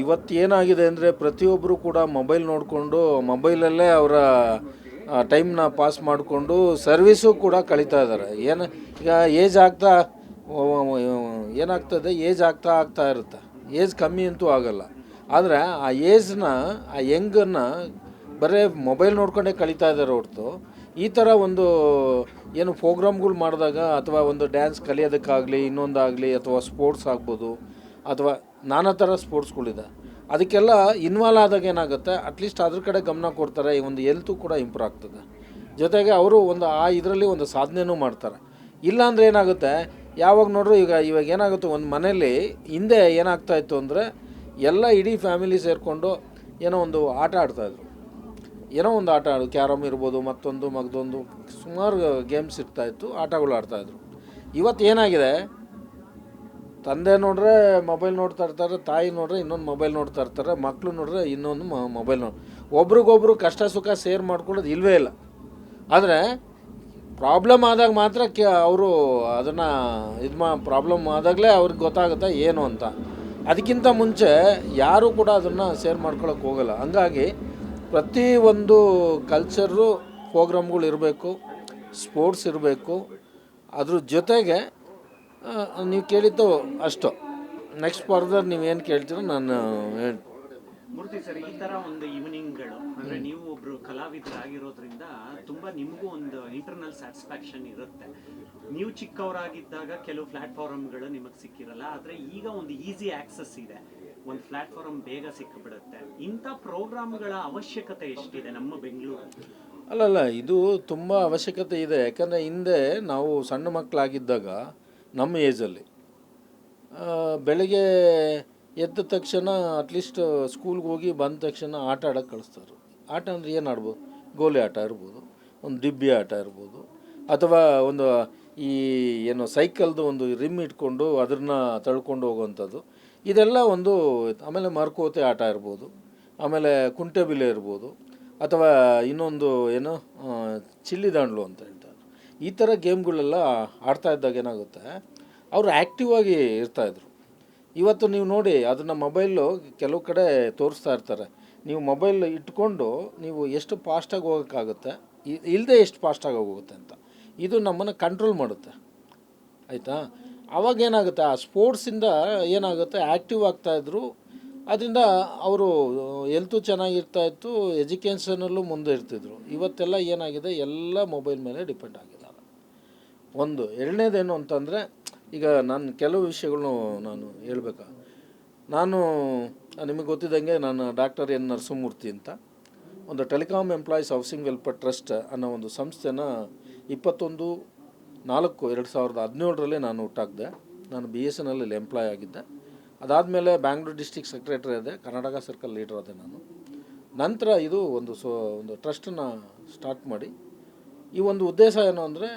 ಇವತ್ತೇನಾಗಿದೆ ಅಂದರೆ ಪ್ರತಿಯೊಬ್ಬರು ಕೂಡ ಮೊಬೈಲ್ ನೋಡಿಕೊಂಡು ಮೊಬೈಲಲ್ಲೇ ಅವರ ಟೈಮ್ನ ಪಾಸ್ ಮಾಡಿಕೊಂಡು ಸರ್ವೀಸು ಕೂಡ ಕಳೀತಾ ಇದ್ದಾರೆ. ಈಗ ಏಜ್ ಆಗ್ತಾ ಏನಾಗ್ತದೆ, ಏಜ್ ಆಗ್ತಾ ಇರುತ್ತೆ. ಏಜ್ ಕಮ್ಮಿ ಅಂತೂ ಆಗಲ್ಲ. ಆದರೆ ಆ ಏಜ್ನ, ಆ ಯಂಗನ್ನು ಬರೀ ಮೊಬೈಲ್ ನೋಡ್ಕೊಂಡೇ ಕಳೀತಾ ಇದ್ದಾರೆ ಹೊರತು ಈ ಥರ ಒಂದು ಏನು ಪ್ರೋಗ್ರಾಮ್ಗಳು ಮಾಡಿದಾಗ ಅಥವಾ ಒಂದು ಡ್ಯಾನ್ಸ್ ಕಲಿಯೋದಕ್ಕಾಗಲಿ, ಇನ್ನೊಂದಾಗಲಿ, ಅಥವಾ ಸ್ಪೋರ್ಟ್ಸ್ ಆಗ್ಬೋದು, ಅಥವಾ ನಾನಾ ಥರ ಸ್ಪೋರ್ಟ್ಸ್ಗಳಿದೆ, ಅದಕ್ಕೆಲ್ಲ ಇನ್ವಾಲ್ವ್ ಆದಾಗ ಏನಾಗುತ್ತೆ, ಅಟ್ಲೀಸ್ಟ್ ಅದ್ರ ಕಡೆ ಗಮನ ಕೊಡ್ತಾರೆ. ಈ ಒಂದು ಹೆಲ್ತು ಕೂಡ ಇಂಪ್ರೂವ್ ಆಗ್ತದೆ. ಜೊತೆಗೆ ಅವರು ಒಂದು ಇದರಲ್ಲಿ ಒಂದು ಸಾಧನೆಯೂ ಮಾಡ್ತಾರೆ. ಇಲ್ಲಾಂದರೆ ಏನಾಗುತ್ತೆ, ಯಾವಾಗ ನೋಡ್ರು ಇವಾಗ ಏನಾಗುತ್ತೆ, ಒಂದು ಮನೇಲಿ ಹಿಂದೆ ಏನಾಗ್ತಾಯಿತ್ತು ಅಂದರೆ ಎಲ್ಲ ಇಡೀ ಫ್ಯಾಮಿಲಿ ಸೇರಿಕೊಂಡು ಏನೋ ಒಂದು ಆಟ ಆಡ್ತಾಯಿದ್ರು. ಏನೋ ಒಂದು ಆಟ ಕ್ಯಾರಮ್ ಇರ್ಬೋದು, ಮತ್ತೊಂದು ಸುಮಾರು ಗೇಮ್ಸ್ ಇರ್ತಾಯಿತ್ತು, ಆಟಗಳು ಆಡ್ತಾಯಿದ್ರು. ಇವತ್ತು ಏನಾಗಿದೆ, ತಂದೆ ನೋಡ್ರೆ ಮೊಬೈಲ್ ನೋಡ್ತಾ ಇರ್ತಾರೆ, ತಾಯಿ ನೋಡ್ರೆ ಇನ್ನೊಂದು ಮೊಬೈಲ್ ನೋಡ್ತಾ ಇರ್ತಾರೆ, ಮಕ್ಕಳು ನೋಡ್ರೆ ಇನ್ನೊಂದು ಮೊಬೈಲ್ ಒಬ್ರಿಗೊಬ್ರು ಕಷ್ಟ ಸುಖ ಶೇರ್ ಮಾಡ್ಕೊಳ್ಳೋದು ಇಲ್ಲವೇ ಇಲ್ಲ. ಆದರೆ ಪ್ರಾಬ್ಲಮ್ ಆದಾಗ ಮಾತ್ರ ಅವರು ಅದನ್ನು ಪ್ರಾಬ್ಲಮ್ ಆದಾಗಲೇ ಅವ್ರಿಗೆ ಗೊತ್ತಾಗುತ್ತೆ ಏನು ಅಂತ. ಅದಕ್ಕಿಂತ ಮುಂಚೆ ಯಾರೂ ಕೂಡ ಅದನ್ನು ಶೇರ್ ಮಾಡ್ಕೊಳ್ಳೋಕೆ ಹೋಗಲ್ಲ. ಹಂಗಾಗಿ ಪ್ರತಿ ಒಂದು ಕಲ್ಚರು ಪ್ರೋಗ್ರಾಮ್ಗಳು ಇರಬೇಕು, ಸ್ಪೋರ್ಟ್ಸ್ ಇರಬೇಕು. ಅದ್ರ ಜೊತೆಗೆ ನೀವು ಕೇಳಿದ್ದು ಅಷ್ಟು. ನೆಕ್ಸ್ಟ್ ಫರ್ದರ್ ನೀವೇನು ಕೇಳ್ತೀರೋ ನಾನು ಮೂರ್ತಿ ಸರ್, ಈ ತರ ಒಂದು ಈವ್ನಿಂಗ್ಗಳು ಅಂದ್ರೆ ನೀವು ಒಬ್ರು ಕಲಾವಿದರಾಗಿರೋದ್ರಿಂದ ತುಂಬಾ ನಿಮಗೂ ಒಂದು ಇಂಟರ್ನಲ್ ಸ್ಯಾಟಿಸ್ಫ್ಯಾಕ್ಷನ್ ಇರುತ್ತೆ. ನೀವು ಚಿಕ್ಕವರಾಗಿದ್ದಾಗ ಕೆಲವು ಪ್ಲಾಟ್ಫಾರ್ಮ್ಗಳು ನಿಮಗೆ ಸಿಕ್ಕಿರಲ್ಲ, ಆದ್ರೆ ಈಗ ಒಂದು ಈಸಿ ಆಕ್ಸೆಸ್ ಇದೆ, ಒಂದು ಪ್ಲಾಟ್ಫಾರ್ಮ್ ಬೇಗ ಸಿಕ್ಕಿಬಿಡುತ್ತೆ. ಇಂಥ ಪ್ರೋಗ್ರಾಮ್ಗಳ ಅವಶ್ಯಕತೆ ಎಷ್ಟಿದೆ ನಮ್ಮ ಬೆಂಗಳೂರಲ್ಲಿ? ಅಲ್ಲಲ್ಲ, ಇದು ತುಂಬ ಅವಶ್ಯಕತೆ ಇದೆ. ಯಾಕಂದರೆ ಹಿಂದೆ ನಾವು ಸಣ್ಣ ಮಕ್ಕಳಾಗಿದ್ದಾಗ ನಮ್ಮ ಏಜಲ್ಲಿ ಬೆಳಗ್ಗೆ ಎದ್ದ ತಕ್ಷಣ ಅಟ್ಲೀಸ್ಟ್ ಸ್ಕೂಲ್ಗೆ ಹೋಗಿ ಬಂದ ತಕ್ಷಣ ಆಟ ಆಡೋಕ್ಕೆ ಕಳಿಸ್ತಾರೆ. ಆಟ ಅಂದರೆ ಏನು ಆಡ್ಬೋದು, ಗೋಲಿ ಆಟ ಇರ್ಬೋದು, ಒಂದು ದಿಬ್ಬಿ ಆಟ ಇರ್ಬೋದು, ಅಥವಾ ಒಂದು ಏನು ಸೈಕಲ್ದು ಒಂದು ರಿಮ್ ಇಟ್ಕೊಂಡು ಅದನ್ನು ತಳ್ಕೊಂಡು ಹೋಗುವಂಥದ್ದು, ಇದೆಲ್ಲ ಒಂದು. ಆಮೇಲೆ ಮರಕೋತೆ ಆಟ ಇರ್ಬೋದು, ಆಮೇಲೆ ಕುಂಟೆಬಿಲ್ಲೆ ಇರ್ಬೋದು, ಅಥವಾ ಇನ್ನೊಂದು ಏನು ಚಿಲ್ಲಿ ದಾಂಡ್ಲು ಅಂತ ಹೇಳ್ತಾರೆ. ಈ ಥರ ಗೇಮ್ಗಳೆಲ್ಲ ಆಡ್ತಾ ಇದ್ದಾಗ ಏನಾಗುತ್ತೆ, ಅವರು ಆ್ಯಕ್ಟಿವ್ ಆಗಿ ಇರ್ತಾಯಿದ್ರು. ಇವತ್ತು ನೀವು ನೋಡಿ, ಅದನ್ನು ಮೊಬೈಲು ಕೆಲವು ಕಡೆ ತೋರಿಸ್ತಾ ಇರ್ತಾರೆ. ನೀವು ಮೊಬೈಲ್ ಇಟ್ಕೊಂಡು ನೀವು ಎಷ್ಟು ಫಾಸ್ಟಾಗಿ ಹೋಗೋಕ್ಕಾಗುತ್ತೆ, ಇಲ್ಲದೆ ಎಷ್ಟು ಫಾಸ್ಟಾಗಿ ಹೋಗುತ್ತೆ ಅಂತ. ಇದು ನಮ್ಮನ್ನು ಕಂಟ್ರೋಲ್ ಮಾಡುತ್ತೆ, ಆಯಿತಾ. ಅವಾಗೇನಾಗುತ್ತೆ, ಆ ಸ್ಪೋರ್ಟ್ಸಿಂದ ಏನಾಗುತ್ತೆ, ಆ್ಯಕ್ಟಿವ್ ಆಗ್ತಾಯಿದ್ರು. ಅದರಿಂದ ಅವರು ಹೆಲ್ತು ಚೆನ್ನಾಗಿರ್ತಾಯಿತ್ತು, ಎಜುಕೇಷನಲ್ಲೂ ಮುಂದೆ ಇರ್ತಿದ್ರು. ಇವತ್ತೆಲ್ಲ ಏನಾಗಿದೆ, ಎಲ್ಲ ಮೊಬೈಲ್ ಮೇಲೆ ಡಿಪೆಂಡ್ ಆಗಿದ್ದಾರೆ. ಒಂದು ಎರಡನೇದೇನು ಅಂತಂದರೆ, ಈಗ ನಾನು ಕೆಲವು ವಿಷಯಗಳನ್ನು ನಾನು ಹೇಳ್ಬೇಕಾ. ನಿಮಗೆ ಗೊತ್ತಿದ್ದಂಗೆ ನಾನು ಡಾಕ್ಟರ್ ಎನ್ ನರಸಿಂಹಮೂರ್ತಿ ಅಂತ ಒಂದು telecom employees housing welfare trust ಅನ್ನೋ ಒಂದು ಸಂಸ್ಥೆನ 21/4/2017 ನಾನು ಹುಟ್ಟಾಕಿದೆ. ನಾನು BSNL ಎಂಪ್ಲಾಯ್ ಆಗಿದ್ದೆ. ಅದಾದಮೇಲೆ ಬ್ಯಾಂಗ್ಳೂರು ಡಿಸ್ಟ್ರಿಕ್ಟ್ ಸೆಕ್ರೆಟರಿ ಆದೆ, ಕರ್ನಾಟಕ ಸರ್ಕಲ್ ಲೀಡರ್ ಆದೆ ನಾನು. ನಂತರ ಇದು ಒಂದು ಟ್ರಸ್ಟನ್ನು ಸ್ಟಾರ್ಟ್ ಮಾಡಿ, ಈ ಒಂದು ಉದ್ದೇಶ ಏನು ಅಂದರೆ,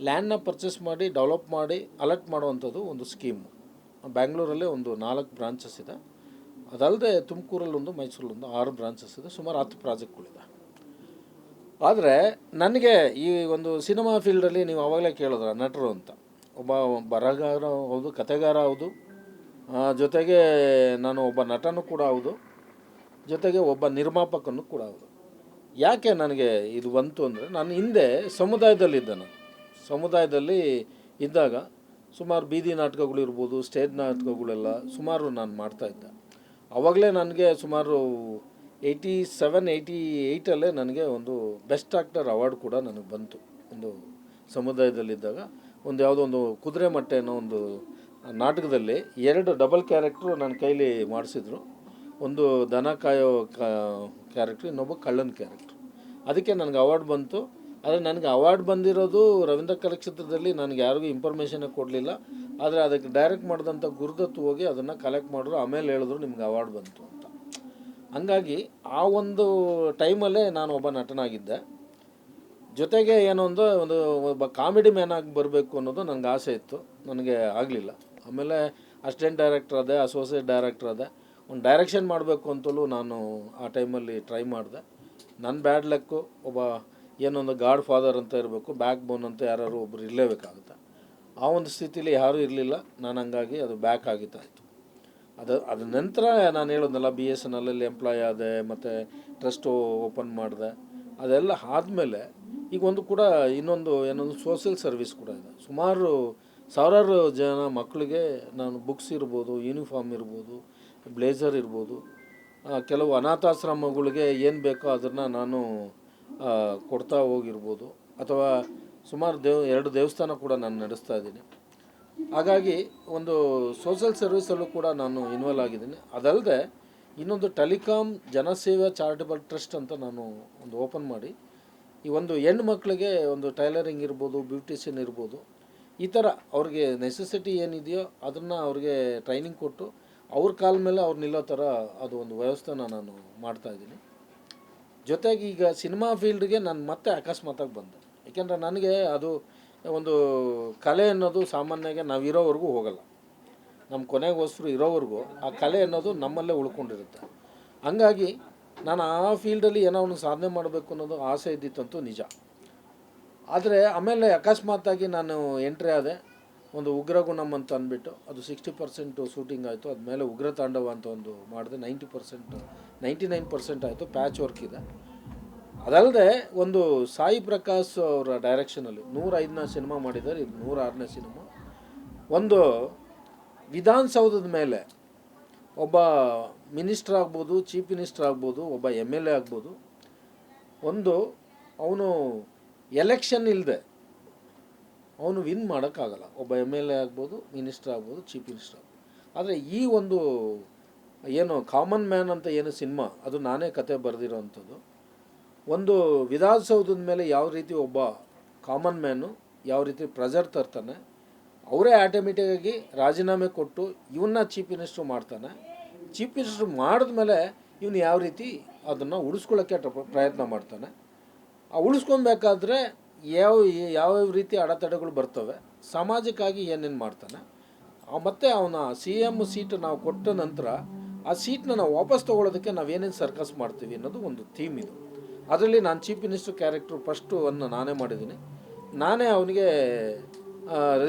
ಲ್ಯಾಂಡ್ನ ಪರ್ಚೇಸ್ ಮಾಡಿ ಡೆವಲಪ್ ಮಾಡಿ ಅಲರ್ಟ್ ಮಾಡುವಂಥದ್ದು ಒಂದು ಸ್ಕೀಮು. ಬ್ಯಾಂಗ್ಳೂರಲ್ಲೇ ಒಂದು 4 ಬ್ರಾಂಚಸ್ ಇದೆ. ಅದಲ್ಲದೆ ತುಮಕೂರಲ್ಲೊಂದು, ಮೈಸೂರಲ್ಲೊಂದು 6 ಬ್ರಾಂಚಸ್ ಇದೆ. ಸುಮಾರು 10 ಪ್ರಾಜೆಕ್ಟ್ಗಳಿದೆ. ಆದರೆ ನನಗೆ ಈ ಒಂದು ಸಿನಿಮಾ ಫೀಲ್ಡಲ್ಲಿ ನೀವು ಆವಾಗಲೇ ಕೇಳಿದ್ರ ನಟರು ಅಂತ, ಒಬ್ಬ ಬರಹಗಾರ ಹೌದು, ಕಥೆಗಾರ ಹೌದು, ಜೊತೆಗೆ ನಾನು ಒಬ್ಬ ನಟನೂ ಕೂಡ ಹೌದು, ಜೊತೆಗೆ ಒಬ್ಬ ನಿರ್ಮಾಪಕನೂ ಕೂಡ ಹೌದು. ಯಾಕೆ ನನಗೆ ಇದು ಬಂತು ಅಂದರೆ, ನಾನು ಹಿಂದೆ ಸಮುದಾಯದಲ್ಲಿ ಇದ್ದಾಗ ಸುಮಾರು ಬೀದಿ ನಾಟಕಗಳಿರ್ಬೋದು, ಸ್ಟೇಜ್ ನಾಟಕಗಳೆಲ್ಲ ಸುಮಾರು ನಾನು ಮಾಡ್ತಾಯಿದ್ದೆ. ಆವಾಗಲೇ ನನಗೆ ಸುಮಾರು 87-88 ನನಗೆ ಒಂದು ಬೆಸ್ಟ್ ಆ್ಯಕ್ಟರ್ ಅವಾರ್ಡ್ ಕೂಡ ನನಗೆ ಬಂತು. ಒಂದು ಸಮುದಾಯದಲ್ಲಿದ್ದಾಗ ಯಾವುದೋ ಒಂದು ಕುದುರೆ ಮಟ್ಟೆ ಅನ್ನೋ ಒಂದು ನಾಟಕದಲ್ಲಿ 2 ಡಬಲ್ ಕ್ಯಾರೆಕ್ಟ್ರು ನನ್ನ ಕೈಲಿ ಮಾಡಿಸಿದ್ರು. ಒಂದು ದನ ಕಾಯೋ ಕ್ಯಾರೆಕ್ಟ್ರು, ಇನ್ನೊಬ್ಬ ಕಳ್ಳನ ಕ್ಯಾರೆಕ್ಟ್ರು. ಅದಕ್ಕೆ ನನಗೆ ಅವಾರ್ಡ್ ಬಂತು. ಆದರೆ ನನಗೆ ಅವಾರ್ಡ್ ಬಂದಿರೋದು ರವೀಂದ್ರ ಕಲಾಕ್ಷೇತ್ರದಲ್ಲಿ ನನಗೆ ಯಾರಿಗೂ ಇನ್ಫಾರ್ಮೇಷನ್ನೇ ಕೊಡಲಿಲ್ಲ. ಆದರೆ ಅದಕ್ಕೆ ಡೈರೆಕ್ಟ್ ಮಾಡಿದಂಥ ಗುರುದತ್ತು ಹೋಗಿ ಅದನ್ನು ಕಲೆಕ್ಟ್ ಮಾಡಿದ್ರು. ಆಮೇಲೆ ಹೇಳಿದ್ರು ನಿಮ್ಗೆ ಅವಾರ್ಡ್ ಬಂತು ಅಂತ. ಹಂಗಾಗಿ ಆ ಒಂದು ಟೈಮಲ್ಲೇ ನಾನು ಒಬ್ಬ ನಟನಾಗಿದ್ದೆ. ಜೊತೆಗೆ ಏನು ಒಬ್ಬ ಕಾಮಿಡಿ ಮ್ಯಾನ್ ಆಗಿ ಬರಬೇಕು ಅನ್ನೋದು ನನಗೆ ಆಸೆ ಇತ್ತು. ನನಗೆ ಆಗಲಿಲ್ಲ. ಆಮೇಲೆ ಅಸಿಸ್ಟೆಂಟ್ ಡೈರೆಕ್ಟರ್ ಆದೆ, ಅಸೋಸಿಯೇಟ್ ಡೈರೆಕ್ಟರ್ ಆದೆ. ಒಂದು ಡೈರೆಕ್ಷನ್ ಮಾಡಬೇಕು ಅಂತಲೂ ನಾನು ಆ ಟೈಮಲ್ಲಿ ಟ್ರೈ ಮಾಡಿದೆ. ನನ್ನ ಬ್ಯಾಡ್ ಲಕ್ಕು, ಏನೊಂದು ಗಾಡ್ ಫಾದರ್ ಅಂತ ಇರಬೇಕು, ಬ್ಯಾಕ್ ಬೋನ್ ಅಂತ ಯಾರು ಒಬ್ಬರು ಇರಲೇಬೇಕಾಗುತ್ತೆ. ಆ ಒಂದು ಸ್ಥಿತಿಲಿ ಯಾರೂ ಇರಲಿಲ್ಲ. ನಾನು ಹಂಗಾಗಿ ಅದು ಬ್ಯಾಕ್ ಆಗಿತ್ತಾಯಿತು. ಅದ ನಂತರ ನಾನು ಹೇಳೋದಲ್ಲ BSNL ಎಂಪ್ಲಾಯ್ ಆದೆ ಮತ್ತು ಟ್ರಸ್ಟ್ ಓಪನ್ ಮಾಡಿದೆ. ಅದೆಲ್ಲ ಆದಮೇಲೆ ಈಗ ಒಂದು ಕೂಡ ಇನ್ನೊಂದು ಏನೊಂದು ಸೋಷಿಯಲ್ ಸರ್ವಿಸ್ ಕೂಡ ಇದೆ. ಸುಮಾರು ಸಾವಿರಾರು ಜನ ಮಕ್ಕಳಿಗೆ ನಾನು ಬುಕ್ಸ್ ಇರ್ಬೋದು, ಯೂನಿಫಾರ್ಮ್ ಇರ್ಬೋದು, ಬ್ಲೇಸರ್ ಇರ್ಬೋದು, ಕೆಲವು ಅನಾಥಾಶ್ರಮಗಳಿಗೆ ಏನು ಬೇಕೋ ಅದನ್ನು ನಾನು ಕೊಡ್ತಾ ಹೋಗಿರ್ಬೋದು, ಅಥವಾ ಸುಮಾರು 2 ದೇವಸ್ಥಾನ ಕೂಡ ನಾನು ನಡೆಸ್ತಾ ಇದ್ದೀನಿ. ಹಾಗಾಗಿ ಒಂದು ಸೋಷಿಯಲ್ ಸರ್ವಿಸಲ್ಲೂ ಕೂಡ ನಾನು ಇನ್ವಾಲ್ವ್ ಆಗಿದ್ದೀನಿ. ಅದಲ್ಲದೆ ಇನ್ನೊಂದು ಟೆಲಿಕಾಂ ಜನಸೇವಾ ಚಾರಿಟಬಲ್ ಟ್ರಸ್ಟ್ ಅಂತ ನಾನು ಒಂದು ಓಪನ್ ಮಾಡಿ, ಈ ಒಂದು ಹೆಣ್ಣು ಮಕ್ಕಳಿಗೆ ಒಂದು ಟೈಲರಿಂಗ್ ಇರ್ಬೋದು, ಬ್ಯೂಟಿಷಿಯನ್ ಇರ್ಬೋದು, ಈ ಥರ ಅವ್ರಿಗೆ ನೆಸೆಸಿಟಿ ಏನಿದೆಯೋ ಅದನ್ನು ಅವ್ರಿಗೆ ಟ್ರೈನಿಂಗ್ ಕೊಟ್ಟು ಅವ್ರ ಕಾಲ ಮೇಲೆ ಅವ್ರು ನಿಲ್ಲೋ ಥರ ಅದು ಒಂದು ವ್ಯವಸ್ಥೆನ ನಾನು ಮಾಡ್ತಾಯಿದ್ದೀನಿ. ಜೊತೆಗೆ ಈಗ ಸಿನಿಮಾ ಫೀಲ್ಡ್ಗೆ ನಾನು ಮತ್ತೆ ಅಕಸ್ಮಾತಾಗಿ ಬಂದೆ. ಏಕೆಂದರೆ ನನಗೆ ಅದು ಒಂದು ಕಲೆ ಅನ್ನೋದು ಸಾಮಾನ್ಯವಾಗಿ ನಾವು ಇರೋವರೆಗೂ ಹೋಗಲ್ಲ. ನಮ್ಮ ಕೊನೆಗೋಸ್ಕರ ಇರೋವರೆಗೂ ಆ ಕಲೆ ಅನ್ನೋದು ನಮ್ಮಲ್ಲೇ ಉಳ್ಕೊಂಡಿರುತ್ತೆ. ಹಂಗಾಗಿ ನಾನು ಆ ಫೀಲ್ಡಲ್ಲಿ ಏನೋ ಒಂದು ಸಾಧನೆ ಮಾಡಬೇಕು ಅನ್ನೋದು ಆಸೆ ಇದ್ದಿತ್ತಂತೂ ನಿಜ. ಆದರೆ ಆಮೇಲೆ ಅಕಸ್ಮಾತಾಗಿ ನಾನು ಎಂಟ್ರಿ ಆದೆ. ಒಂದು ಉಗ್ರಗುಣಂ ಅಂತ ಅಂದ್ಬಿಟ್ಟು ಅದು 60% ಶೂಟಿಂಗ್ ಆಯಿತು. ಅದ್ಮೇಲೆ ಉಗ್ರ ತಾಂಡವ ಅಂತ ಒಂದು ಮಾಡಿದೆ. 99% ಆಯಿತು. ಪ್ಯಾಚ್ ವರ್ಕ್ ಇದೆ. ಅದಲ್ಲದೆ ಒಂದು ಸಾಯಿ ಪ್ರಕಾಶ್ ಅವರ ಡೈರೆಕ್ಷನಲ್ಲಿ 105ನೇ ಸಿನಿಮಾ ಮಾಡಿದ್ದಾರೆ. ಇದು 106ನೇ ಸಿನಿಮಾ. ಒಂದು ವಿಧಾನಸೌಧದ ಮೇಲೆ ಒಬ್ಬ ಮಿನಿಸ್ಟರ್ ಆಗ್ಬೋದು, ಚೀಫ್ ಮಿನಿಸ್ಟರ್ ಆಗ್ಬೋದು, ಒಬ್ಬ MLA ಆಗ್ಬೋದು, ಒಂದು ಅವನು ಎಲೆಕ್ಷನ್ ಇಲ್ಲದೆ ಅವನು ವಿನ್ ಮಾಡೋಕ್ಕಾಗಲ್ಲ. ಒಬ್ಬ MLA ಆಗ್ಬೋದು, ಮಿನಿಸ್ಟರ್ ಆಗ್ಬೋದು, ಚೀಫ್ ಮಿನಿಸ್ಟರ್ ಆಗ್ಬೋದು. ಆದರೆ ಈ ಒಂದು ಏನು ಕಾಮನ್ ಮ್ಯಾನ್ ಅಂತ ಏನು ಸಿನಿಮಾ, ಅದು ನಾನೇ ಕತೆ ಬರೆದಿರೋವಂಥದ್ದು. ಒಂದು ವಿಧಾನಸೌಧದ ಮೇಲೆ ಯಾವ ರೀತಿ ಒಬ್ಬ ಕಾಮನ್ ಮ್ಯಾನು ಯಾವ ರೀತಿ ಪ್ರೆಜರ್ ತರ್ತಾನೆ, ಅವರೇ ಆಟೋಮೆಟಿಕ್ಕಾಗಿ ರಾಜೀನಾಮೆ ಕೊಟ್ಟು ಇವನ್ನ ಚೀಫ್ ಮಿನಿಸ್ಟ್ರು ಮಾಡ್ತಾನೆ. ಚೀಫ್ ಮಿನಿಸ್ಟ್ರು ಮಾಡಿದ್ಮೇಲೆ ಇವನು ಯಾವ ರೀತಿ ಅದನ್ನು ಉಳಿಸ್ಕೊಳ್ಳೋಕ್ಕೆ ಪ್ರಯತ್ನ ಮಾಡ್ತಾನೆ. ಆ ಉಳಿಸ್ಕೊಬೇಕಾದ್ರೆ ಯಾವ ರೀತಿ ಅಡೆತಡೆಗಳು ಬರ್ತವೆ, ಸಮಾಜಕ್ಕಾಗಿ ಏನೇನು ಮಾಡ್ತಾನೆ, ಮತ್ತು ಅವನ CM ಸೀಟ್ ನಾವು ಕೊಟ್ಟ ನಂತರ ಆ ಸೀಟ್ನ ನಾವು ವಾಪಸ್ ತೊಗೊಳೋದಕ್ಕೆ ನಾವೇನೇನು ಸರ್ಕಸ್ ಮಾಡ್ತೀವಿ ಅನ್ನೋದು ಒಂದು ಥೀಮ್ ಇದು. ಅದರಲ್ಲಿ ನಾನು ಚೀಫ್ ಮಿನಿಸ್ಟರ್ ಕ್ಯಾರೆಕ್ಟ್ರು ಫಸ್ಟು ನಾನೇ ಮಾಡಿದ್ದೀನಿ. ನಾನೇ ಅವನಿಗೆ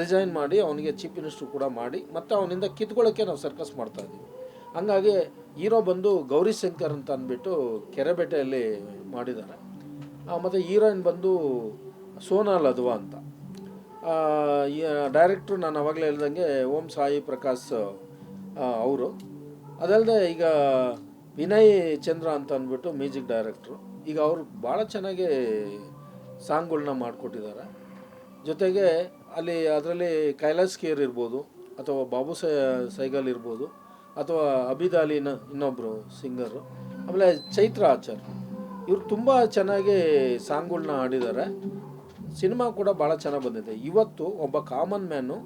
ರಿಸೈನ್ ಮಾಡಿ ಅವನಿಗೆ ಚೀಫ್ ಮಿನಿಸ್ಟ್ರು ಕೂಡ ಮಾಡಿ ಮತ್ತು ಅವನಿಂದ ಕಿತ್ಕೊಳ್ಳೋಕ್ಕೆ ನಾವು ಸರ್ಕಸ್ ಮಾಡ್ತಾಯಿದ್ದೀವಿ. ಹಂಗಾಗಿ ಹೀರೋ ಬಂದು ಗೌರಿ ಶಂಕರ್ ಅಂತ ಅಂದ್ಬಿಟ್ಟು ಕೆರೆಬೇಟೆಯಲ್ಲಿ ಮಾಡಿದ್ದಾರೆ. ಮತ್ತು ಹೀರೋಯಿನ್ ಬಂದು ಸೋನಾಲ್ ಅದ್ವಾ ಅಂತ. ಡೈರೆಕ್ಟ್ರು ನಾನು ಅವಾಗಲೇ ಹೇಳ್ದಂಗೆ ಓಂ ಸಾಯಿ ಪ್ರಕಾಶ್ ಅವರು. ಅದಲ್ಲದೆ ಈಗ ವಿನಯ್ ಚಂದ್ರ ಅಂತ ಅಂದ್ಬಿಟ್ಟು ಮ್ಯೂಸಿಕ್ ಡೈರೆಕ್ಟ್ರು. ಈಗ ಅವರು ಭಾಳ ಚೆನ್ನಾಗಿ ಸಾಂಗ್ಗಳನ್ನ ಮಾಡಿಕೊಟ್ಟಿದ್ದಾರೆ. ಜೊತೆಗೆ ಅದರಲ್ಲಿ ಕೈಲಾಸ್ ಖೇರ್ ಇರ್ಬೋದು, ಅಥವಾ ಬಾಬು ಸೈಗಲ್ ಇರ್ಬೋದು, ಅಥವಾ ಅಬಿದ್ ಅಲಿನ ಇನ್ನೊಬ್ಬರು ಸಿಂಗರು, ಆಮೇಲೆ ಚೈತ್ರ ಆಚಾರ್, ಇವರು ತುಂಬ ಚೆನ್ನಾಗಿ ಸಾಂಗ್ಗಳನ್ನ ಹಾಡಿದ್ದಾರೆ. ಸಿನಿಮಾ ಕೂಡ ಭಾಳ ಚೆನ್ನಾಗಿ ಬಂದಿದೆ. ಇವತ್ತು ಒಬ್ಬ ಕಾಮನ್ ಮ್ಯಾನು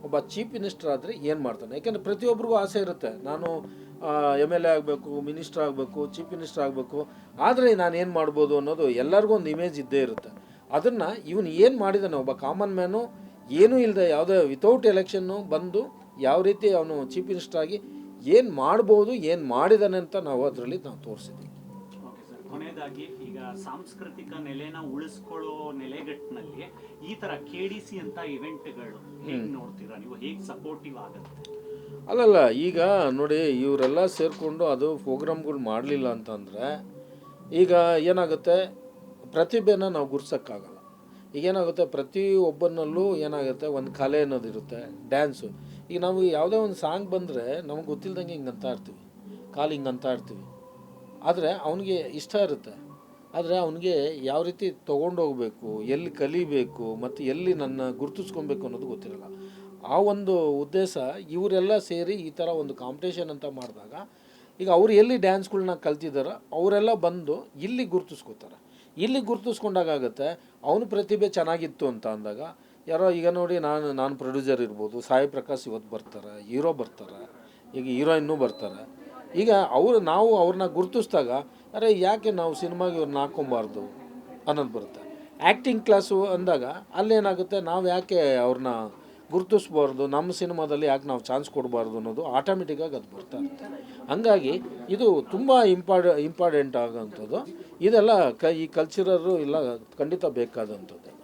ಒಬ್ಬ ಚೀಫ್ ಮಿನಿಸ್ಟರ್ ಆದರೆ ಏನು ಮಾಡ್ತಾನೆ, ಯಾಕೆಂದರೆ ಪ್ರತಿಯೊಬ್ಬರಿಗೂ ಆಸೆ ಇರುತ್ತೆ, ನಾನು MLA ಆಗಬೇಕು, ಮಿನಿಸ್ಟರ್ ಆಗಬೇಕು, ಚೀಫ್ ಮಿನಿಸ್ಟರ್ ಆಗಬೇಕು, ಆದರೆ ನಾನು ಏನು ಮಾಡ್ಬೋದು ಅನ್ನೋದು ಎಲ್ಲರಿಗೂ ಒಂದು ಇಮೇಜ್ ಇದ್ದೇ ಇರುತ್ತೆ. ಅದನ್ನು ಇವನು ಏನು ಮಾಡಿದ್ದಾನೆ, ಒಬ್ಬ ಕಾಮನ್ ಮ್ಯಾನು ಏನೂ ಇಲ್ಲದೆ ಯಾವುದೇ ವಿತೌಟ್ ಎಲೆಕ್ಷನ್ನು ಬಂದು ಯಾವ ರೀತಿ ಅವನು ಚೀಫ್ ಮಿನಿಸ್ಟರ್ ಆಗಿ ಏನು ಮಾಡ್ಬೋದು, ಏನು ಮಾಡಿದ್ದಾನೆ ಅಂತ ನಾವು ಅದರಲ್ಲಿ ತೋರಿಸಿದ್ದೀವಿ. ಓಕೆ ಸರ್, ಕೊನೆಯದಾಗಿ ಈಗ ಸಾಂಸ್ಕೃತಿಕ ನೆಲೆನ ಉಳಿಸ್ಕೊಳ್ಳೋ ನೆಲೆಗಟ್ಟಿನಲ್ಲಿ ಈ ಥರ KDC ಅಂತ ಇವೆಂಟ್ಗಳು ಹೇಗೆ ನೋಡ್ತೀರಾ ನೀವು, ಹೇಗೆ ಸಪೋರ್ಟಿವ್ ಆಗುತ್ತೆ? ಅಲ್ಲಲ್ಲ, ಈಗ ನೋಡಿ ಇವರೆಲ್ಲ ಸೇರಿಕೊಂಡು ಅದು ಪ್ರೋಗ್ರಾಮ್ಗಳು ಮಾಡಲಿಲ್ಲ ಅಂತಂದರೆ ಈಗ ಏನಾಗುತ್ತೆ, ಪ್ರತಿಭೆನ ನಾವು ಗುರ್ಸೋಕ್ಕಾಗಲ್ಲ. ಈಗೇನಾಗುತ್ತೆ, ಪ್ರತಿಯೊಬ್ಬನಲ್ಲೂ ಏನಾಗುತ್ತೆ ಒಂದು ಕಲೆ ಅನ್ನೋದಿರುತ್ತೆ, ಡ್ಯಾನ್ಸು. ಈಗ ನಾವು ಯಾವುದೇ ಒಂದು ಸಾಂಗ್ ಬಂದರೆ ನಮಗೆ ಗೊತ್ತಿಲ್ದಂಗೆ ಹಿಂಗೆ ಅಂತ ಇರ್ತೀವಿ, ಕಾಲು ಹಿಂಗೆ ಅಂತ ಇರ್ತೀವಿ. ಆದರೆ ಅವನಿಗೆ ಇಷ್ಟ ಇರುತ್ತೆ, ಆದರೆ ಅವನಿಗೆ ಯಾವ ರೀತಿ ತೊಗೊಂಡೋಗ್ಬೇಕು, ಎಲ್ಲಿ ಕಲಿಬೇಕು, ಮತ್ತು ಎಲ್ಲಿ ನನ್ನ ಗುರುತಿಸ್ಕೊಬೇಕು ಅನ್ನೋದು ಗೊತ್ತಿರಲ್ಲ. ಆ ಒಂದು ಉದ್ದೇಶ ಇವರೆಲ್ಲ ಸೇರಿ ಈ ಥರ ಒಂದು ಕಾಂಪಿಟೇಷನ್ ಅಂತ ಮಾಡಿದಾಗ ಈಗ ಅವ್ರು ಎಲ್ಲಿ ಡ್ಯಾನ್ಸ್ಗಳನ್ನ ಕಲ್ತಿದ್ದಾರೋ ಅವರೆಲ್ಲ ಬಂದು ಇಲ್ಲಿ ಗುರುತಿಸ್ಕೋತಾರೆ. ಇಲ್ಲಿ ಗುರುತಿಸ್ಕೊಂಡಾಗುತ್ತೆ ಅವನ ಪ್ರತಿಭೆ ಚೆನ್ನಾಗಿತ್ತು ಅಂತ ಅಂದಾಗ ಯಾರೋ ಈಗ ನೋಡಿ ನಾನು ಪ್ರೊಡ್ಯೂಸರ್ ಇರ್ಬೋದು, ಸಾಯಿ ಪ್ರಕಾಶ್ ಇವತ್ತು ಬರ್ತಾರೆ, ಹೀರೋ ಬರ್ತಾರೆ, ಈಗ ಹೀರೋಯಿನ್ನೂ ಬರ್ತಾರೆ. ಈಗ ನಾವು ಅವ್ರನ್ನ ಗುರುತಿಸಿದಾಗ ಅರೆ ಯಾಕೆ ನಾವು ಸಿನಿಮಾಗೆ ಇವ್ರನ್ನ ಹಾಕ್ಕೊಬಾರ್ದು ಅನ್ನೋದು ಬರುತ್ತೆ. ಆ್ಯಕ್ಟಿಂಗ್ ಕ್ಲಾಸು ಅಂದಾಗ ಅಲ್ಲೇನಾಗುತ್ತೆ, ನಾವು ಯಾಕೆ ಅವ್ರನ್ನ ಗುರುತಿಸ್ಬಾರ್ದು, ನಮ್ಮ ಸಿನಿಮಾದಲ್ಲಿ ಯಾಕೆ ನಾವು ಚಾನ್ಸ್ ಕೊಡಬಾರ್ದು ಅನ್ನೋದು ಆಟೋಮೆಟಿಕ್ಕಾಗಿ ಅದು ಬರ್ತಾ ಇರುತ್ತೆ. ಹಂಗಾಗಿ ಇದು ತುಂಬ ಇಂಪಾರ್ಟೆಂಟ್ ಆಗೋಂಥದ್ದು. ಇದೆಲ್ಲ ಈ ಕಲ್ಚರರು ಇಲ್ಲ ಖಂಡಿತ ಬೇಕಾದಂಥದ್ದು.